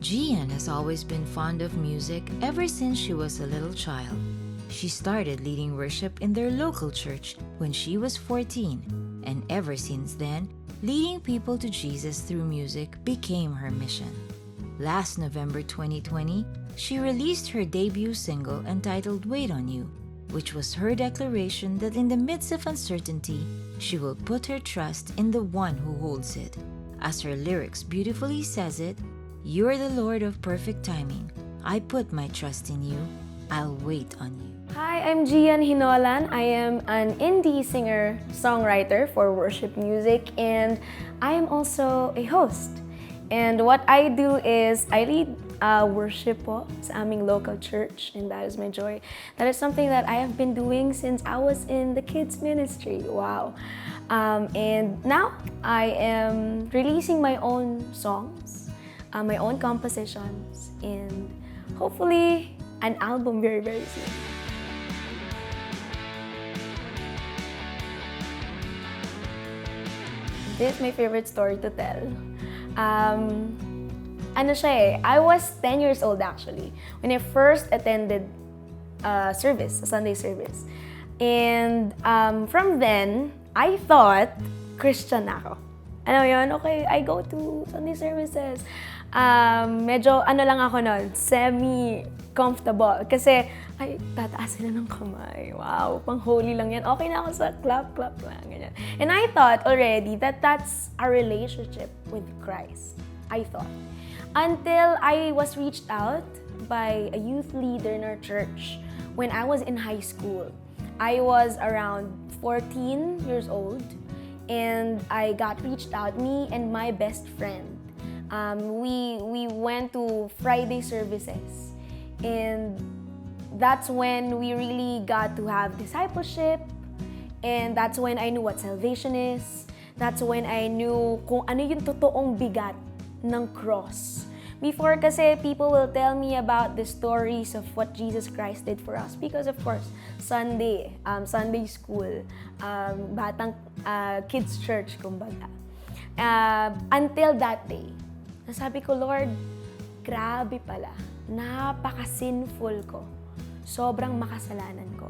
Gianne has always been fond of music ever since she was a little child. She started leading worship in their local church when she was 14, and ever since then, leading people to Jesus through music became her mission. Last November 2020, she released her debut single entitled Wait on You, which was her declaration that in the midst of uncertainty, she will put her trust in the one who holds it. As her lyrics beautifully says it, "You are the Lord of perfect timing. I put my trust in you. I'll wait on you." Hi, I'm Gianne Hinolan. I am an indie singer-songwriter for worship music, and I am also a host. And what I do is I lead worship po sa aming local church, and that is my joy. That is something that I have been doing since I was in the kids ministry. Wow. And now I am releasing my own songs, my own compositions, and hopefully an album very, very soon. This is my favorite story to tell. Ano siya eh, I was 10 years old actually when I first attended service, a Sunday service. And from then, I thought Christian na ako. Ano yun? Okay, I go to Sunday services. Medyo ano lang ako nun, semi-comfortable. Kasi, ay, tataas sila ng kamay. Wow, pang-holy lang yan. Okay na ako sa clap lang, ganyan. And I thought already that that's a relationship with Christ. I thought. Until I was reached out by a youth leader in our church when I was in high school. I was around 14 years old, and I got reached out, me and my best friend. We went to Friday services, and that's when we really got to have discipleship, and that's when I knew what salvation is. That's when I knew kung ano yung totoong bigat ng cross. Before kasi people will tell me about the stories of what Jesus Christ did for us because of course, Sunday school, batang kids church kumbaga. Until that day, nasabi ko, Lord, grabe pala, napaka-sinful ko. Sobrang makasalanan ko.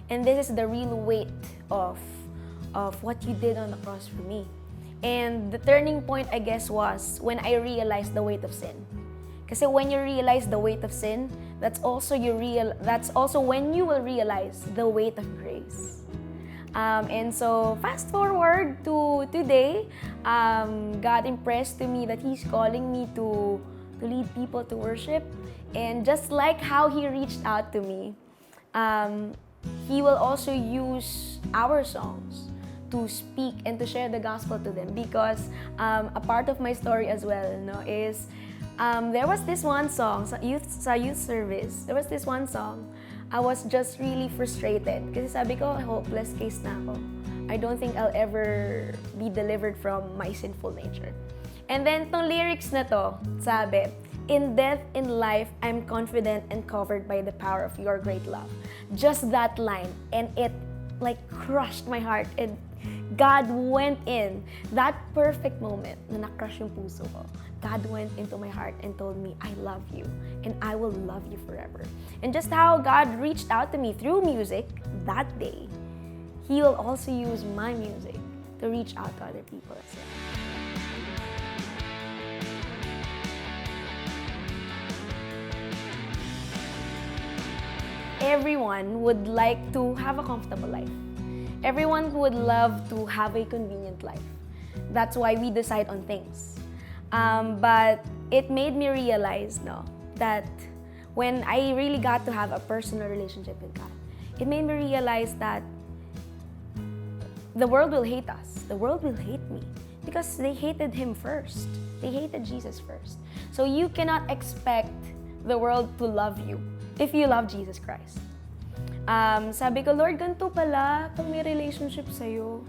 And this is the real weight of what you did on the cross for me. And the turning point, I guess, was when I realized the weight of sin. Kasi when you realize the weight of sin, that's also when you will realize the weight of grace. And so, fast forward to today, God impressed to me that He's calling me to lead people to worship. And just like how He reached out to me, He will also use our songs to speak and to share the gospel to them, because a part of my story as well, is there was this one song sa youth service. There was this one song. I was just really frustrated kasi sabi ko, hopeless case na ako. I don't think I'll ever be delivered from my sinful nature. And then tong lyrics na to, sabi, "In death, in life, I'm confident and covered by the power of your great love." Just that line, and it like crushed my heart, and God went in. That perfect moment na na-crush yung puso ko, God went into my heart and told me, "I love you, and I will love you forever." And just how God reached out to me through music that day, He will also use my music to reach out to other people as well. Everyone would like to have a comfortable life. Everyone would love to have a convenient life. That's why we decide on things. But it made me realize that when I really got to have a personal relationship with God, it made me realize that the world will hate us. The world will hate me because they hated Him first. They hated Jesus first. So you cannot expect the world to love you if you love Jesus Christ. Sabi ko, Lord, ganito pala pag may relationship sa'yo.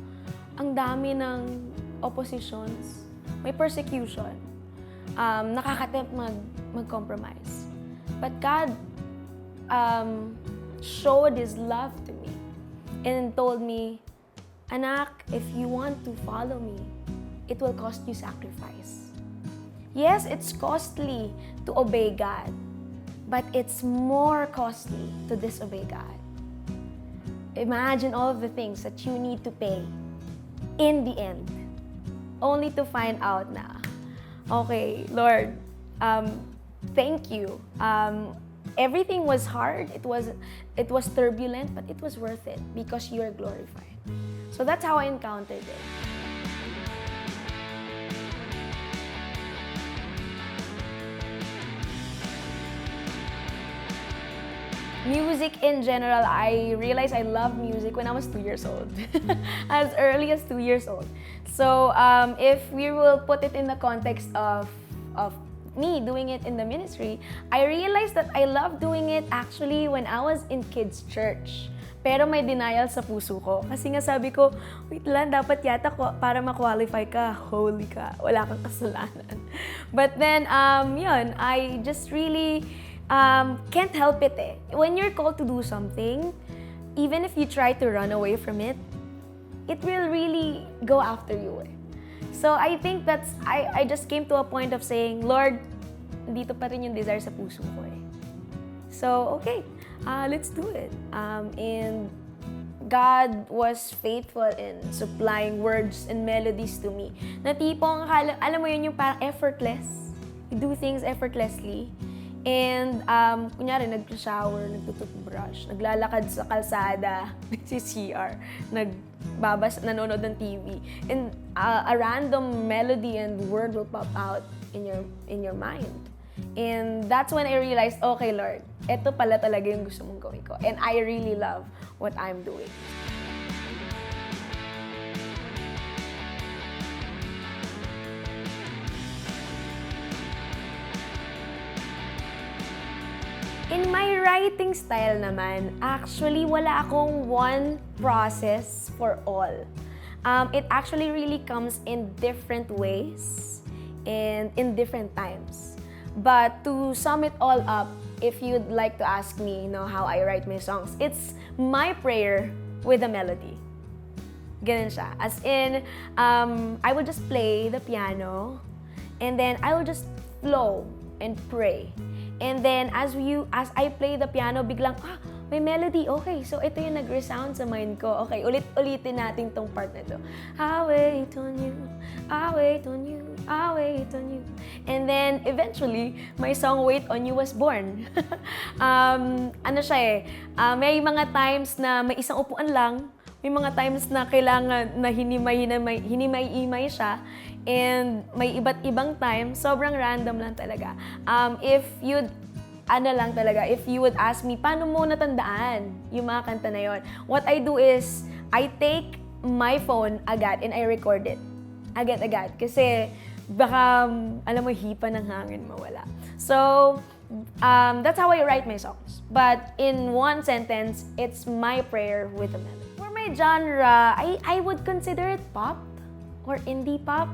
Ang dami ng oppositions, may persecution, nakakatempt mag-compromise. But God showed His love to me and told me, "Anak, if you want to follow me, it will cost you sacrifice. Yes, it's costly to obey God, but it's more costly to disobey God. Imagine all of the things that you need to pay in the end, only to find out na, okay, Lord, thank you. Everything was hard, it was turbulent, but it was worth it because you are glorified. So that's how I encountered it. Music in general, I realized I love music when I was 2 years old. As early as 2 years old. So if we will put it in the context of me doing it in the ministry, I realized that I love doing it actually when I was in kids' church. Pero may denial sa puso ko. Kasi nga sabi ko, wait lang, dapat yata para ma-qualify ka, holy ka, wala kang kasalanan. But then, yun, I just really can't help it eh. When you're called to do something, even if you try to run away from it, it will really go after you eh. So I think I just came to a point of saying, Lord, dito pa rin yung desire sa puso ko eh. So, okay, let's do it. And God was faithful in supplying words and melodies to me. Na tipong, alam mo yun yung parang effortless. You do things effortlessly. And, kunyari, nag-shower, nagtututbrush, naglalakad sa kalsada, nag-CR, nanonood ng TV. And a random melody and word will pop out in your mind. And that's when I realized, okay, Lord, eto pala talaga yung gusto mong gawin ko. And I really love what I'm doing. In my writing style naman, actually, wala akong one process for all. It actually really comes in different ways and in different times. But to sum it all up, if you'd like to ask me, how I write my songs, it's my prayer with a melody. Ganun siya. As in, I would just play the piano, and then I would just flow and pray. And then as I play the piano, biglang, may melody. Okay, so ito yung nag-resound sa mind ko. Okay, ulitin natin tong part na to. I wait on you, I wait on you, I wait on you. And then eventually, my song Wait on You was born. Ano siya eh, may mga times na may isang upuan lang, may mga times na kailangan na hinimay-imay siya. And may iba't ibang time, sobrang random lang talaga. If you would ask me, paano mo natandaan yung mga kanta na yun? What I do is, I take my phone agad and I record it. Agad-agad. Kasi baka, alam mo, hipa ng hangin mawala. So, that's how I write my songs. But in one sentence, it's my prayer with a melody. For my genre, I would consider it pop or indie pop.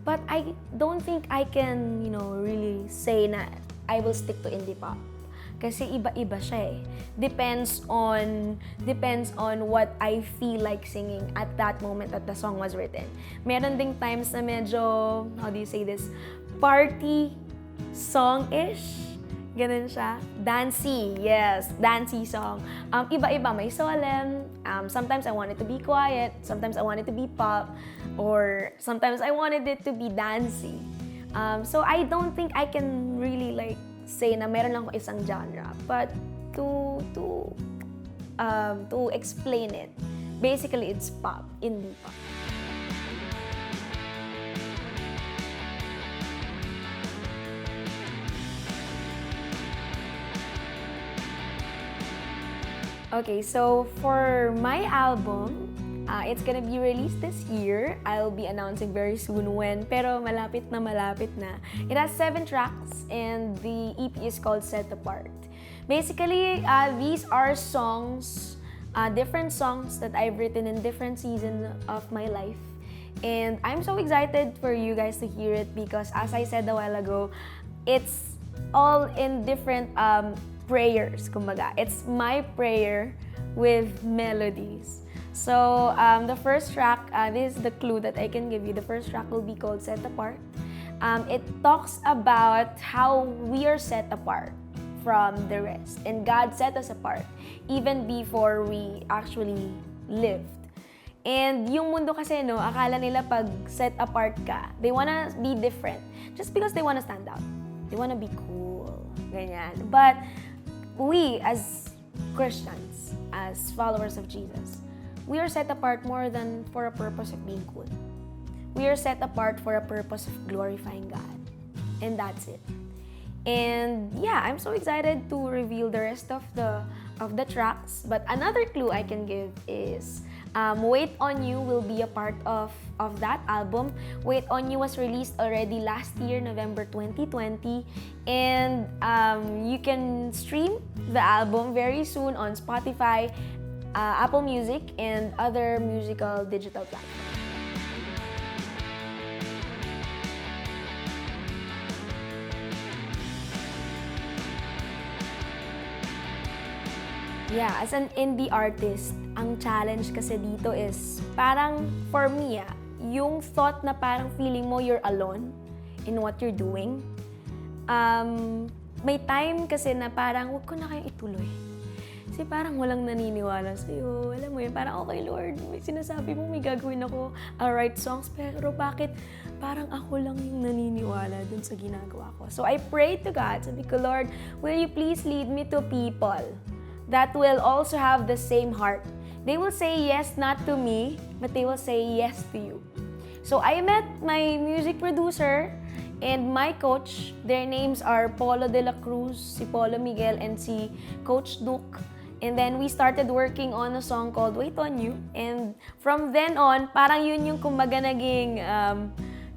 But I don't think I can, really say na I will stick to indie pop. Kasi iba-iba siya eh. Depends on what I feel like singing at that moment that the song was written. Meron ding times na medyo, how do you say this, party song-ish. Ganun siya. Dancey, yes. Dancey song. Iba-iba. May solemn. Sometimes I want it to be quiet. Sometimes I want it to be pop. Or sometimes I wanted it to be dancey. So I don't think I can really say na meron lang ko isang genre. But to explain it, basically it's pop, indie pop. Okay, so for my album, it's gonna be released this year. I'll be announcing very soon when, pero malapit na. It has 7 tracks and the EP is called Set Apart. Basically, these are songs, different songs that I've written in different seasons of my life. And I'm so excited for you guys to hear it because as I said a while ago, it's all in different prayers, kumbaga. It's my prayer with melodies. So, the first track, this is the clue that I can give you. The first track will be called Set Apart. It talks about how we are set apart from the rest. And God set us apart even before we actually lived. And yung mundo kasi, no, akala nila pag set apart ka, they wanna be different. Just because they wanna stand out. They wanna be cool. Ganyan. But we, as Christians, as followers of Jesus, we are set apart more than for a purpose of being cool. We are set apart for a purpose of glorifying God. And that's it. And yeah, I'm so excited to reveal the rest of the tracks. But another clue I can give is Wait On You will be a part of that album. Wait On You was released already last year, November 2020. And you can stream the album very soon on Spotify, Apple Music, and other musical digital platforms. Yeah, as an indie artist, ang challenge kasi dito is parang for me, yung thought na parang feeling mo you're alone in what you're doing. May time kasi na parang wag ko na kayong ituloy. Kasi parang walang naniniwala sa'yo. Alam mo yun, parang okay Lord, may sinasabi mo may gagawin ako, I'll write songs, pero bakit parang ako lang yung naniniwala dun sa ginagawa ko? So I pray to God, sabi ko, Lord, will you please lead me to people that will also have the same heart. They will say yes not to me, but they will say yes to you. So I met my music producer and my coach. Their names are Polo de la Cruz, si Polo Miguel, and si Coach Duke. And then we started working on a song called Wait On You. And from then on, parang yun yung kumbaga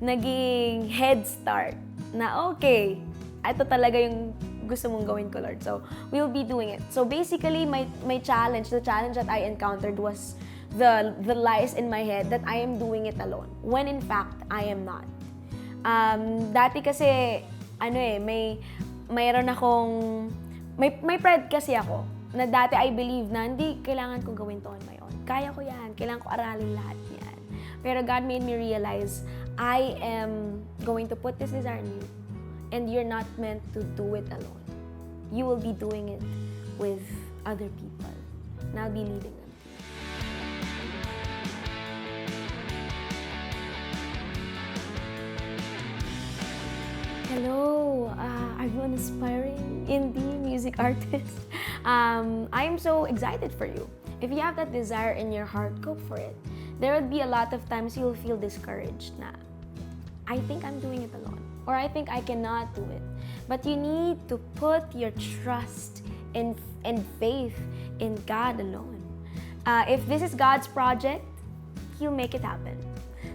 naging head start na okay, ito talaga yung gusto mong gawin ko, Lord. So, we'll be doing it. So, basically, my challenge, the challenge that I encountered was the lies in my head that I am doing it alone. When in fact, I am not. Dati kasi, mayroon akong, may pride kasi ako, na dati I believe na hindi kailangan kong gawin to on my own. Kaya ko yan. Kailangan ko aralin lahat yan. Pero God made me realize, I am going to put this desire in you. And you're not meant to do it alone. You will be doing it with other people. And I'll be leading them. Hello, are you an aspiring indie music artist? I'm so excited for you. If you have that desire in your heart, go for it. There will be a lot of times you'll feel discouraged na, I think I'm doing it alone. Or I think I cannot do it. But you need to put your trust and faith in God alone. If this is God's project, He'll make it happen.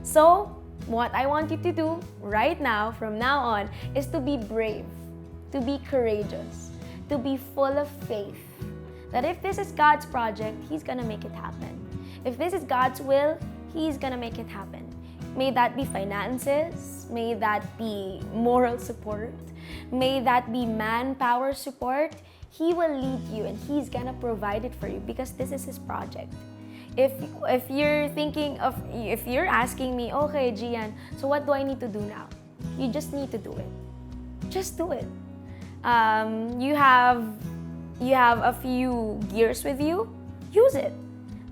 So, what I want you to do right now, from now on, is to be brave, to be courageous, to be full of faith. That if this is God's project, He's gonna make it happen. If this is God's will, He's gonna make it happen. May that be finances, may that be moral support, may that be manpower support. He will lead you and He's gonna provide it for you because this is His project. If you're thinking of, if you're asking me, okay, Gianne, so what do I need to do now? You just need to do it. Just do it. You have a few gears with you, use it.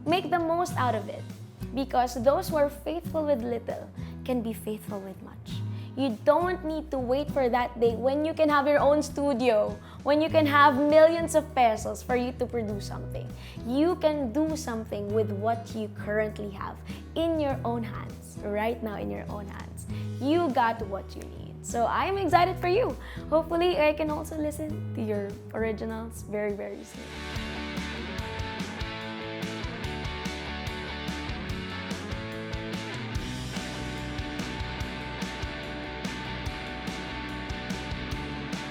Make the most out of it. Because those who are faithful with little can be faithful with much. You don't need to wait for that day when you can have your own studio, when you can have millions of pesos for you to produce something. You can do something with what you currently have in your own hands, right now in your own hands. You got what you need. So I'm excited for you. Hopefully, I can also listen to your originals very, very soon.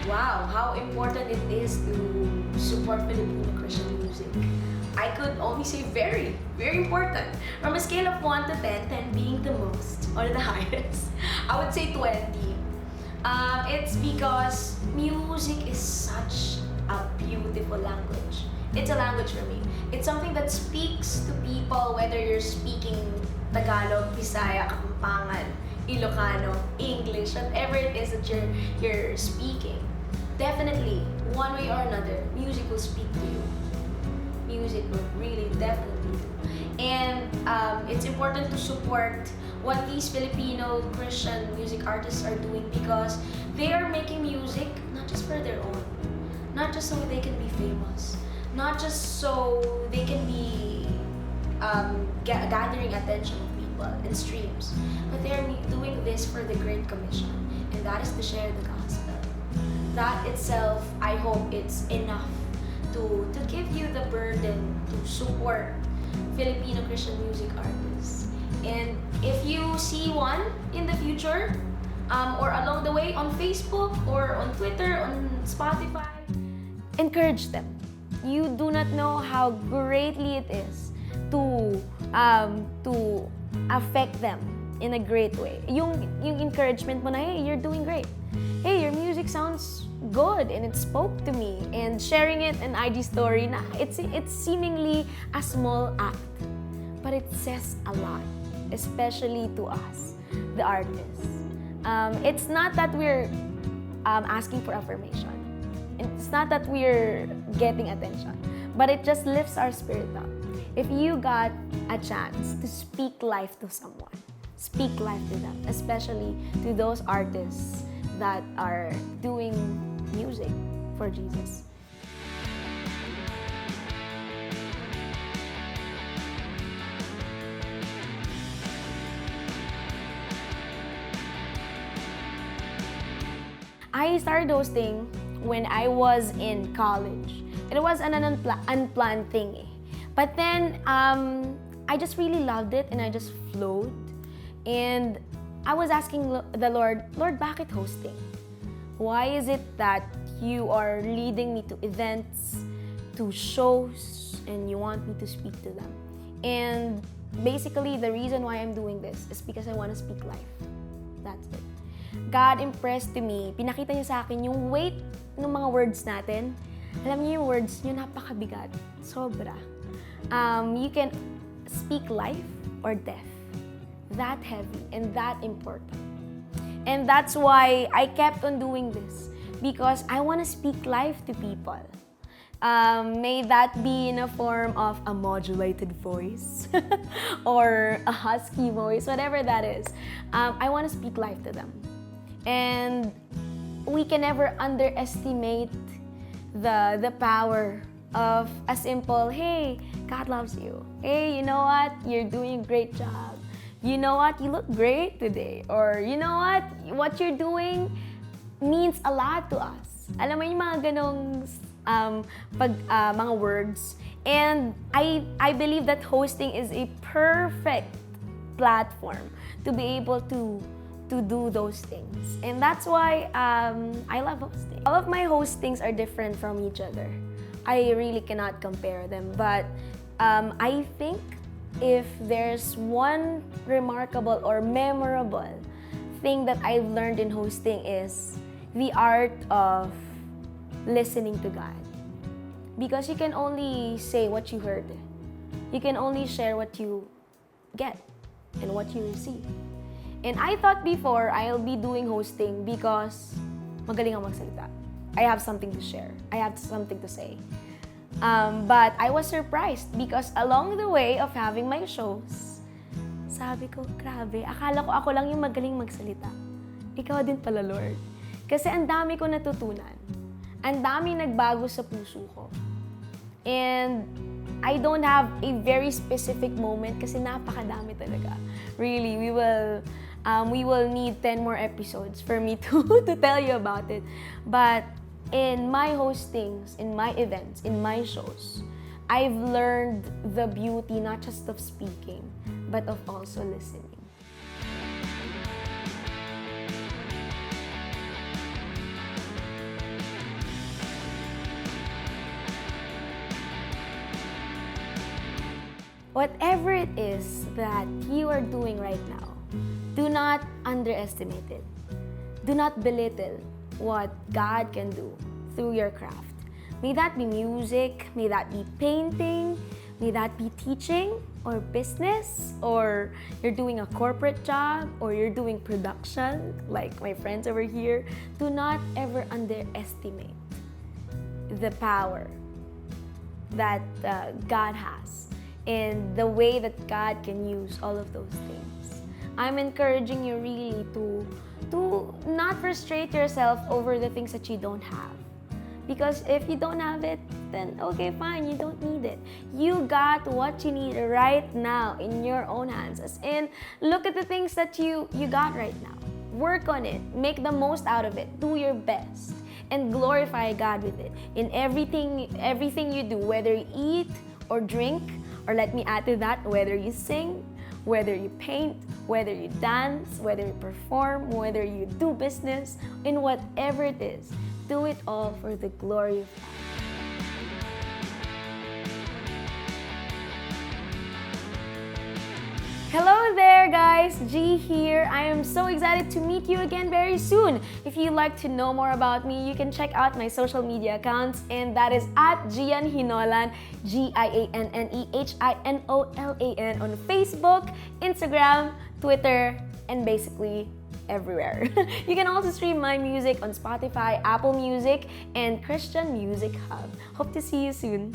Wow, how important it is to support Filipino Christian music. I could only say very, very important. From a scale of 1 to 10, 10 being the most or the highest, I would say 20. It's because music is such a beautiful language. It's a language for me. It's something that speaks to people, whether you're speaking Tagalog, Bisaya, Kapampangan, Ilocano, English, whatever it is that you're speaking, definitely, one way or another, music will speak to you. Music will really definitely do. And it's important to support what these Filipino Christian music artists are doing because they are making music not just for their own, not just so they can be famous, not just so they can be gathering attention of people and streams, but they're doing this for the Great Commission, and that is to share the gospel. That itself, I hope it's enough to give you the burden to support Filipino Christian music artists. And if you see one in the future, or along the way on Facebook or on Twitter, on Spotify, encourage them. You do not know how greatly it is to affect them in a great way. Yung encouragement mo na, hey, you're doing great. Hey, your music sounds good and it spoke to me. And sharing it in IG story na, it's seemingly a small act, but it says a lot, especially to us, the artists. It's not that we're asking for affirmation. It's not that we're getting attention, but it just lifts our spirit up. If you got a chance to speak life to someone, speak life to them, especially to those artists that are doing music for Jesus. I started hosting when I was in college. It was an unplanned thing. But then, I just really loved it and I just flowed. And I was asking the Lord, bakit hosting? Why is it that you are leading me to events, to shows, and you want me to speak to them? And basically, the reason why I'm doing this is because I want to speak life. That's it. God impressed to me, pinakita niya sa akin yung weight ng mga words natin. Alam niyo yung words niyo, napakabigat. Sobra. You can speak life or death. That heavy and that important. And that's why I kept on doing this. Because I want to speak life to people. May that be in a form of a modulated voice or a husky voice, whatever that is. I want to speak life to them. And we can never underestimate the power of a simple, hey, God loves you. Hey, you know what? You're doing a great job. You know what? You look great today. Or you know what you're doing means a lot to us. Alam mo yung mga ganong mga words. And I believe that hosting is a perfect platform to be able to do those things. And that's why I love hosting. All of my hostings are different from each other. I really cannot compare them. But I think if there's one remarkable or memorable thing that I've learned in hosting is the art of listening to God. Because you can only say what you heard. You can only share what you get and what you receive. And I thought before I'll be doing hosting because magaling ako magsalita. I have something to share. I have something to say. But I was surprised because along the way of having my shows, sabi ko, grabe, akala ko ako lang yung magaling magsalita. Ikaw din pala, Lord. Kasi ang dami ko natutunan. Ang dami nagbago sa puso ko. And I don't have a very specific moment kasi napakadami talaga. Really, we will need 10 more episodes for me to tell you about it. But in my hostings, in my events, in my shows, I've learned the beauty not just of speaking, but of also listening. Whatever it is that you are doing right now, do not underestimate it. Do not belittle what God can do through your craft. May that be music, may that be painting, may that be teaching, or business, or you're doing a corporate job, or you're doing production, like my friends over here, do not ever underestimate the power that God has and the way that God can use all of those things. I'm encouraging you really to not frustrate yourself over the things that you don't have. Because if you don't have it, then okay, fine, you don't need it. You got what you need right now in your own hands. As in, look at the things that you got right now. Work on it. Make the most out of it. Do your best. And glorify God with it. In everything you do, whether you eat or drink, or let me add to that, whether you sing, whether you paint, whether you dance, whether you perform, whether you do business, in whatever it is, do it all for the glory of God. Hello there guys, G here. I am so excited to meet you again very soon. If you'd like to know more about me, you can check out my social media accounts, and that is at Gianne Hinolan, GIANNEHINOLAN on Facebook, Instagram, Twitter, and basically everywhere. You can also stream my music on Spotify, Apple Music, and Christian Music Hub. Hope to see you soon.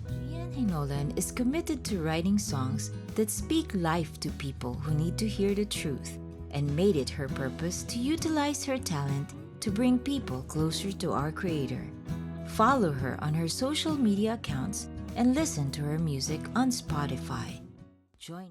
Gianne Hinolan is committed to writing songs that speak life to people who need to hear the truth, and made it her purpose to utilize her talent to bring people closer to our Creator. Follow her on her social media accounts and listen to her music on Spotify. Join us.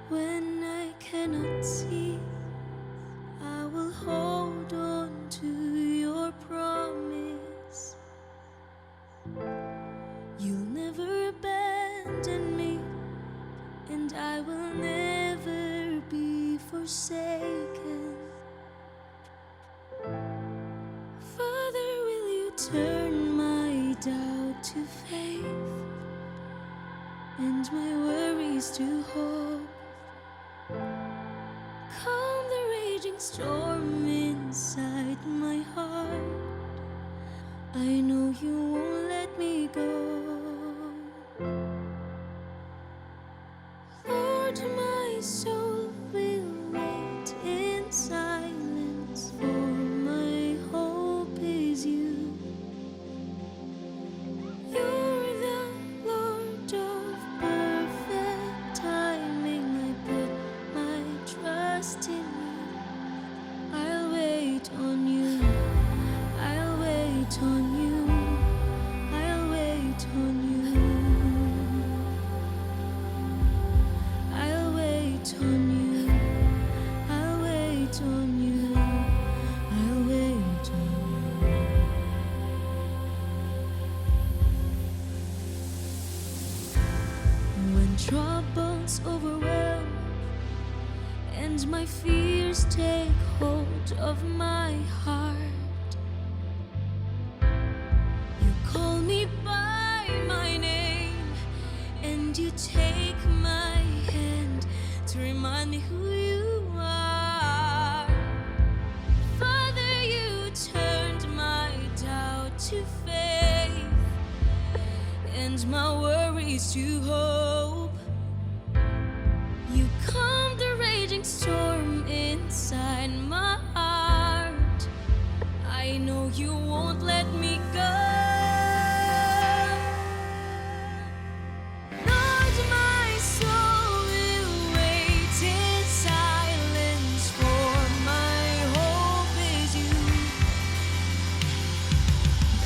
When I cannot see, I will hold on to your promise. You'll never abandon me, and I will never be forsaken. Father, will you turn my doubt to faith and my worries to hope? Calm the raging storm inside my heart. I know you won't let me go. Lord, my soul will wait in silence, for my hope is you. You're the Lord of perfect timing. I put my trust in you. I'll wait on you. I'll wait on you. I'll wait on you. I'll wait on you. I'll wait on you. I'll wait on you. When troubles overwhelm and my fears take hold of my heart, you call me by my name, and you take my hand to remind me who you are. Father, you turned my doubt to faith and my worries to hope. You calm the raging storm inside my heart. I know you won't let me go. Lord, my soul will wait in silence, for my hope is you.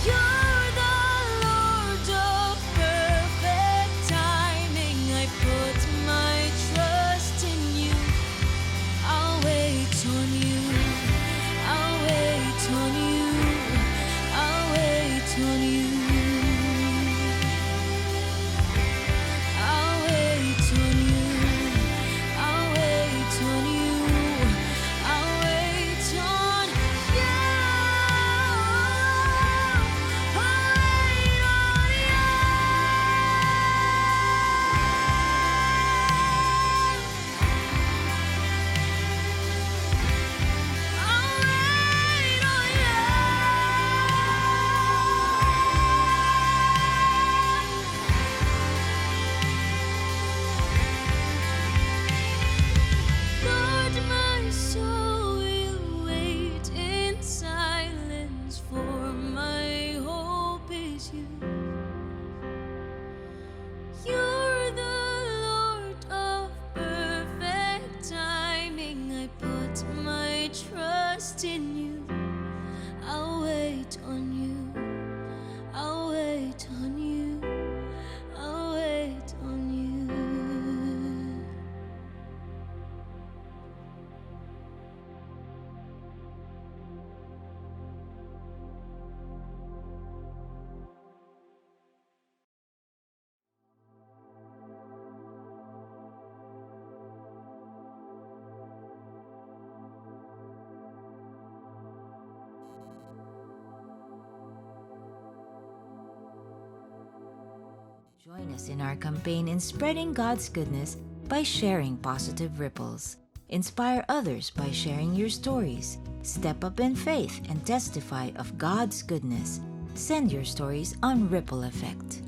You're the Lord of perfect timing. I put my trust in you. I'll wait on you. I'll wait on you. I'll Join us in our campaign in spreading God's goodness by sharing positive ripples. Inspire others by sharing your stories. Step up in faith and testify of God's goodness. Send your stories on Ripple Effect.